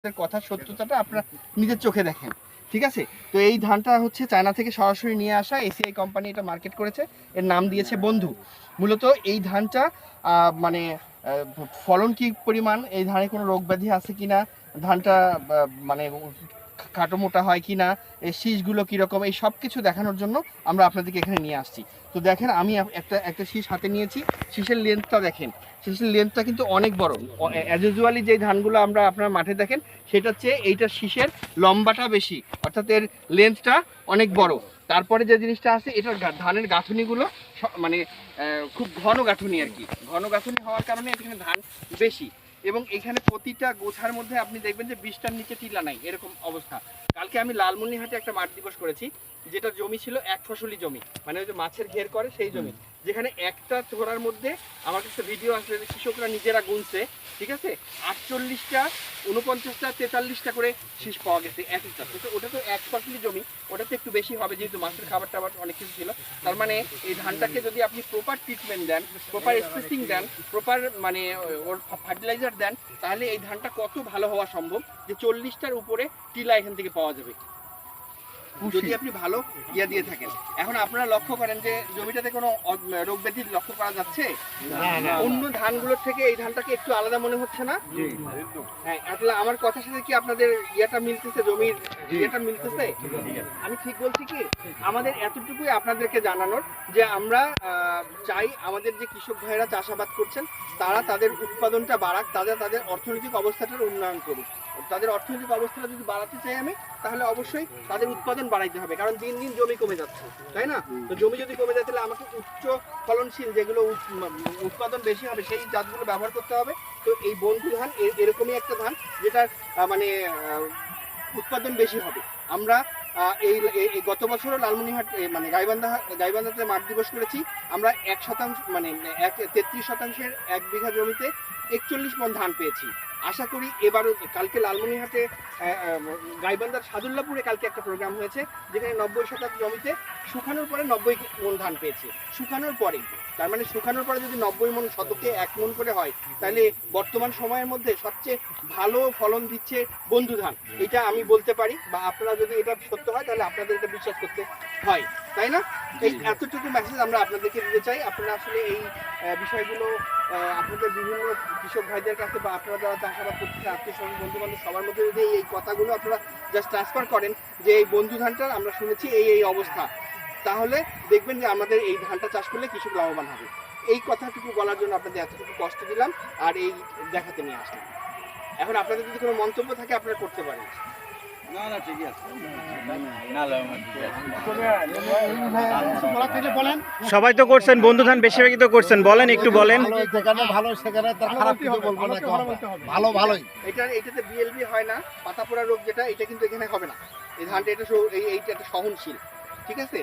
কথা সত্যতাটা আপনারা নিজের চোখে দেখেন। ঠিক আছে, তো এই ধানটা হচ্ছে চায়না থেকে সরাসরি নিয়ে আসা, এসিআই কোম্পানি এটা মার্কেট করেছে, এর নাম দিয়েছে বন্ধু। মূলত এই ধানটা মানে ফলন কি পরিমাণ, এই ধানে কোনো রোগ ব্যাধি আছে কিনা, ধানটা মানে খাটো মোটা হয় কিনা, এই শীষগুলো কীরকম, এই সব কিছু দেখানোর জন্য আমরা আপনাদেরকে এখানে নিয়ে আসছি। তো দেখেন আমি একটা শীষ হাতে নিয়েছি, শীষের লেন্থটা দেখেন, শীষের লেন্থটা কিন্তু অনেক বড়। অ্যাজ ইউজুয়ালি যে ধানগুলো আমরা আপনার মাঠে দেখেন সেটার চেয়ে এইটার শীষের লম্বাটা বেশি, অর্থাৎ এর লেন্থটা অনেক বড়। তারপরে যে জিনিসটা আছে, এটার ধানের গাঁথুনিগুলো মানে খুব ঘন গাঁথুনি আর কি, ঘন গাঁথুনি হওয়ার কারণে এখানে ধান বেশি। এবং এখানে প্রতিটা গোছার মধ্যে আপনি দেখবেন যে 20টার নিচে টিলা নাই, এরকম অবস্থা। কালকে আমি লালমনিরহাটে একটা মাঠ দিবস করেছি, যেটা জমি ছিল এক ফসলি জমি, মানে ওই যে মাছের ঘের করে সেই জমি, যেখানে একটা ছোড়ার মধ্যে আমার কাছে ভিডিও আসলে কৃষকরা নিজেরা গুনছে, ঠিক আছে, 48টা 49টা 43টা করে শীষ পাওয়া গেছে এক একটা। তো ওটা তো এক ফসলি জমি, ওটা তো একটু বেশি হবে যেহেতু মাছের খাবার টাবার অনেক কিছু ছিল। তার মানে এই ধানটাকে যদি আপনি প্রপার ট্রিটমেন্ট দেন, প্রপার স্পেসিং দেন, প্রপার মানে ওর ফার্টিলাইজার দেন, তাহলে এই ধানটা কত ভালো হওয়া সম্ভব যে 40টার উপরে টিলা এখান থেকে পাওয়া যাবে যদি আপনি ভালো ইয়া দিয়ে থাকেন। এখন আপনারা লক্ষ্য করেন যে জমিটাতে কোনো রোগ ব্যাধি লক্ষ্য করা যাচ্ছে অন্য ধানগুলোর থেকে, এই ধানটাকে একটু আলাদা মনে হচ্ছে না? হ্যাঁ, আসলে আমার কথার সাথে কি আপনাদের ইয়েটা মিলতেছে, জমির ইয়েটা মিলতেছে? আমি ঠিক বলছি কি? আমাদের এতটুকুই আপনাদেরকে জানানোর যে আমরা চাই আমাদের যে কৃষক ভাইয়েরা চাষাবাদ করছেন তারা তাদের উৎপাদনটা বাড়াক, তাদের অর্থনৈতিক অবস্থাটার উন্নয়ন করুক। তাদের অর্থনৈতিক অবস্থাটা যদি বাড়াতে চাই আমি, তাহলে অবশ্যই তাদের উৎপাদন বাড়াইতে হবে, কারণ দিন দিন জমি কমে যাচ্ছে, তাই না? তো জমি যদি কমে যায় তাহলে আমাকে উচ্চ ফলনশীল যেগুলো উৎপাদন বেশি হবে সেই জাতগুলো ব্যবহার করতে হবে। তো এই বন্ধু ধান এরকমই একটা ধান যেটার মানে উৎপাদন বেশি হবে। আমরা এই গত বছরও লালমনিরহাট মানে গাইবান্ধাতে মাঠ দিবস করেছি। আমরা 1% মানে 33%-এর 1 বিঘা জমিতে 41 মণ ধান পেয়েছি। আশা করি এবারও, কালকে লালমনিরহাটে গাইবান্ধার সাদুল্লাপুরে কালকে একটা প্রোগ্রাম হয়েছে যেখানে 90% জমিতে শুকানোর পরে 90 মণ ধান পেয়েছে, শুকানোর পরে। তার মানে শুকানোর পরে যদি 90 মণ শতকে 1 মণ করে হয়, তাহলে বর্তমান সময়ের মধ্যে সবচেয়ে ভালো ফলন দিচ্ছে বন্ধু ধান, এটা আমি বলতে পারি। বা আপনারা যদি এটা সত্য হয় তাহলে আপনাদের এটা বিশ্বাস করতে হয়, তাই না? এই এতটুকু মেসেজ আমরা আপনাদেরকে দিতে চাই। আপনারা আসলে এই বিষয়গুলো আপনাদের বিভিন্ন কৃষক ভাইদের কাছে বা আপনারা যারা চাষাবাদ করতেছে আত্মীয় স্বজন বন্ধু বান্ধব সবার মধ্যে যদি এই কথাগুলো আপনারা জাস্ট ট্রান্সফার করেন যে এই বন্ধু ধানটার আমরা শুনেছি এই অবস্থা, তাহলে দেখবেন যে আমাদের এই ধানটা চাষ করলে কৃষক লাভবান হবে। এই কথাটুকু বলার জন্য আপনাদের এতটুকু কষ্ট দিলাম আর এই দেখাতে নিয়ে আসলাম। এখন আপনাদের যদি কোনো মন্তব্য থাকে আপনারা করতে পারেন। সবাই তো করছেন, বন্ধু ধান বেশিরভাগই তো করছেন, বলেন একটু বলেন। যেখানে ভালো সেখানে তার খারাপ কিছু বলবো না, ভালো ভালোই। এটাতে বিএলবি হয় না, পাতা পোড়া রোগ যেটা, এটা কিন্তু এখানে হবে না। এই ধানটা এইটা একটা সহনশীল, ঠিক আছে?